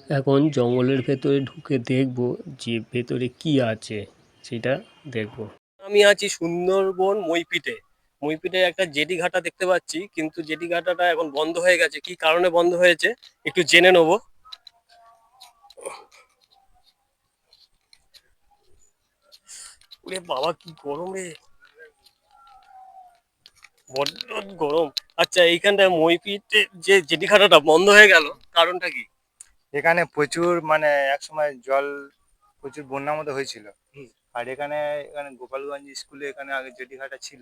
এখন জঙ্গলের ভেতরে ঢুকে দেখবো যে ভেতরে কি আছে সেটা দেখবো। আমি আছি সুন্দরবন মইপিটে। মইপিটে একটা জেটি ঘাটা দেখতে পাচ্ছি, কিন্তু জেটি ঘাটাটা এখন বন্ধ হয়ে গেছে। কি কারণে বন্ধ হয়েছে একটু জেনে নেবো। ওরে বাবা কি গরম রে, বড্ড গরম। আচ্ছা, এইখানটায় মইপিটে যে জেটি ঘাটাটা বন্ধ হয়ে গেল, কারণটা কি? এখানে প্রচুর মানে একসময় জল প্রচুর বন্যার মতো হয়েছিল। হুম। আর এখানে এখানে গোপালগঞ্জ স্কুলে এখানে আগে জেটিঘাটা ছিল।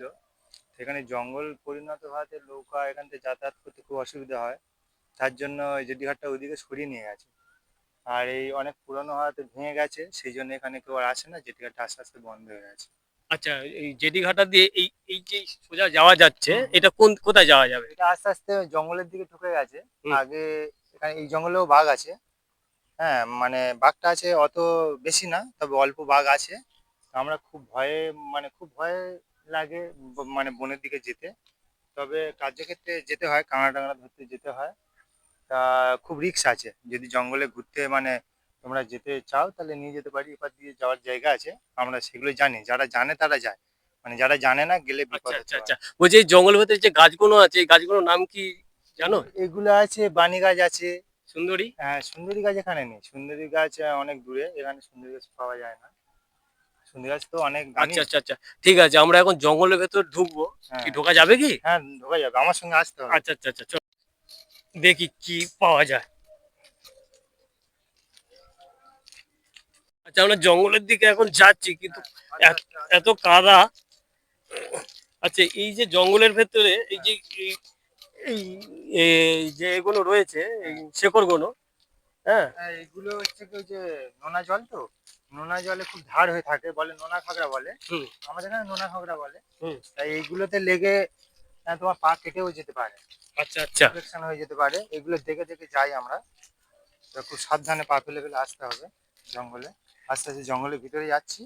সেখানে জঙ্গল পরিণত হওয়াতে নৌকা এখান থেকে যাতায়াত করতে খুব অসুবিধা হয়। তার জন্য এই জেটিঘাটটা ওইদিকে সরিয়ে নিয়ে গেছে। আর এই অনেক পুরনো হওয়াতে ভেঙে গেছে, সেই জন্য এখানে কেউ আর আসে না, জেটিঘাটটা আস্তে আস্তে বন্ধ হয়ে গেছে। আচ্ছা, এই জেটি ঘাটা দিয়ে এই এই যে সোজা যাওয়া যাচ্ছে, এটা কোন কোথায় যাওয়া যাবে? এটা আস্তে আস্তে জঙ্গলের দিকে ঢুকে গেছে। হুম। আগে এখানে এই জঙ্গলেও বাঘ আছে। হ্যাঁ, মানে বাঘটা আছে অত বেশি না, তবে অল্প বাঘ আছে। আমরা খুব ভয়ে মানে খুব ভয় লাগে মানে বনের দিকে যেতে। তবে কার্যক্ষেত্রে যেতে হয়, কাঁকড়া টাংড়া ধরতে যেতে হয়। তা খুব রিস্ক আছে, যদি জঙ্গলে ঘুরতে মানে তোমরা যেতে চাও তাহলে নিয়ে যেতে পারি, এপার দিয়ে যাওয়ার জায়গা আছে। আমরা সেগুলো জানি, যারা জানে তারা যায়, মানে যারা জানে না গেলে আচ্ছা বিপদ আচ্ছা হতে আচ্ছা, পারে। বলছি এই জঙ্গলের ভেতরে যে গাছগুলো আছে, এই গাছগুলোর নাম কি জানো? এগুলো আছে, বানি গাছ আছে। সুন্দরী? হ্যাঁ, সুন্দরী গাছ এখানে নেই, সুন্দরী গাছ অনেক দূরে, এখানে সুন্দরী গাছ পাওয়া যায় না। সুন্দরী গাছ তো অনেক আচ্ছা দামি। আচ্ছা আচ্ছা, ঠিক আছে, আমরা এখন জঙ্গলের ভেতর ঢুকবো। কি হ্যাঁ, ঢোকা যাবে কি? হ্যাঁ ঢোকা যাবে, আমার সঙ্গে আসতে হবে। আচ্ছা আচ্ছা আচ্ছা, চল দেখি কি পাওয়া যায়। আচ্ছা, আমরা জঙ্গলের দিকে এখন যাচ্ছি, কিন্তু আচ্ছা এত আচ্ছা এত কাদা। আচ্ছা, এই যে জঙ্গলের ভেতরে এই যে এই এই যে এগুলো রয়েছে, এই হ্যাঁ, শেকড়গুলো। হ্যাঁ। হ্যাঁ এগুলো হচ্ছে কি ওই যে নোনা জল তো, নোনা জলে খুব ধার হয়ে থাকে, বলে নোনা খাগড়া বলে। হুম। আমাদের এখানে নোনা খাগড়া বলে। হুম। তাই এইগুলোতে লেগে তোমার পা কেটেও যেতে পারে, আচ্ছা আচ্ছা ইনফেকশন হয়ে যেতে পারে। এগুলো দেখে দেখে যাই আমরা। তো খুব সাবধানে পা ফেলে ফেলে আসতে হবে জঙ্গলে। আস্তে আস্তে জঙ্গলের ভিতরে যাচ্ছি,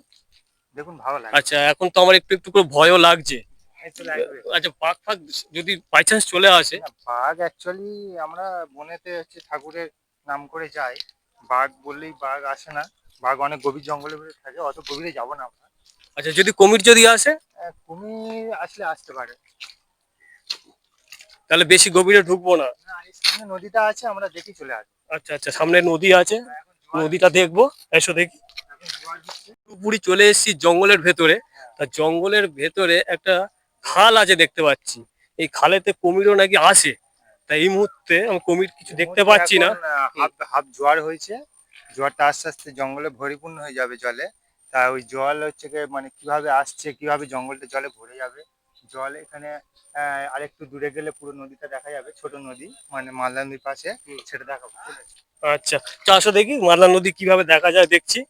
দেখুন ভালো লাগবে। আচ্ছা, এখন তো আমার একটু একটু করে ভয়ও লাগছে। ভয় তো লাগবে। আচ্ছা, বাঘ ফাঘ যদি বাই চান্স চলে আসে? না, বাঘ অ্যাকচুয়ালি আমরা বনেতে হচ্ছে ঠাকুরের নাম করে যাই। বাঘ বললেই বাঘ আসে না। বাঘ অনেক গভীর জঙ্গলের ভিতরে থাকে, অত গভীরে যাব না আমরা। আচ্ছা, যদি কুমির যদি আসে? কুমির আসলে আসতে পারে। তাহলে বেশি গভীরে ঢুকবো না। না, এই সামনে নদীটা আছে, আমরা দেখি চলে আসবো। আচ্ছা আচ্ছা, সামনে নদী আছে, এখন জোয়ার নদীটা হচ্ছে। দেখবো। এসো দেখি। এখন জোয়ার হচ্ছে। পুরোপুরি চলে এসেছি জঙ্গলের ভেতরে। হ্যাঁ। তা জঙ্গলের ভেতরে একটা খাল আছে দেখতে পাচ্ছি। এই খালেতে কুমিরও নাকি আসে। তাই এই মুহূর্তে আমি কুমির কিছু এই দেখতে মুহূর্তে পাচ্ছি এখন না। হুম। হাফ হাফ জোয়ার হয়েছে। জোয়ারটা আস্তে আস্তে জঙ্গলে পরিপূর্ণ হয়ে যাবে জলে। তা ওই জল হচ্ছে গিয়ে মানে কিভাবে আসছে, কিভাবে জঙ্গলটা জলে ভরে যাবে। জল এখানে আরেকটু দূরে গেলে পুরো নদীটা দেখা যাবে, ছোট নদী মানে মালদা নদীর পাশে। হুম। সেটা দেখাবো, ঠিক আছে? আচ্ছা, তো আসো দেখি মারলা নদী কিভাবে দেখা যায় দেখছি।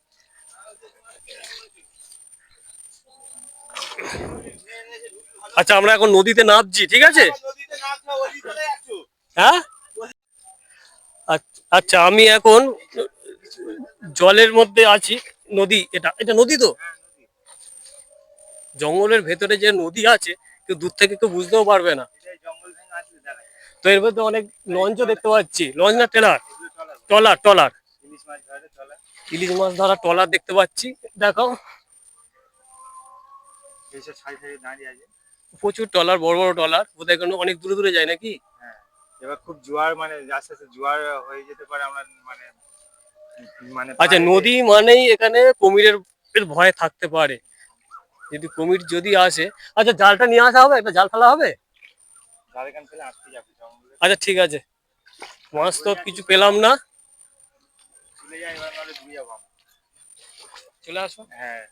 আচ্ছা, আমরা এখন নদীতে নামছি, ঠিক আছে? হ্যাঁ। আচ্ছা, আমি এখন জলের মধ্যে আছি। নদী, এটা এটা নদী তো? হ্যাঁ, নদী। জঙ্গলের ভেতরে যে নদী আছে, কেউ দূর থেকে কেউ বুঝতেও পারবে না। এটাই জঙ্গল ভেঙে আসলে দেখা যায়। তো এর মধ্যে অনেক এই লঞ্চও ট্রলার, দেখতে পাচ্ছি। লঞ্চ না ট্রেলার? এগুলো ট্রলার বলে। Trawler trawler. ইলিশ মাছ ধরে ট্রলার। ইলিশ মাছ ধরা ট্রলার দেখতে পাচ্ছি। দেখো, এইসব সারি সারি দাঁড়িয়ে আছে। প্রচুর ট্রলার, বড় বড় ট্রলার। বোধহয় কোনো অনেক দূরে দূরে যায় নাকি? হ্যাঁ, এবার খুব জোয়ার মানে আস্তে আস্তে জোয়ার হয়ে যেতে পারে, আমরা মানে মানে আচ্ছা, বাইরে। নদী মানেই এখানে কুমিরের এর ভয় থাকতে পারে। যদি কুমির যদি আসে। আচ্ছা, জালটা নিয়ে আসা হবে, একটা জাল ফেলা হবে। ঝাড়খান ফেলে আটকে যাবে জঙ্গলে। আচ্ছা, ঠিক আছে। মাছ তো ঘুরে যাক, কিছু পেলাম না। চলে যায়, এবার নাহলে ঘুরে যাবো আমরা। চলে আসো। হ্যাঁ।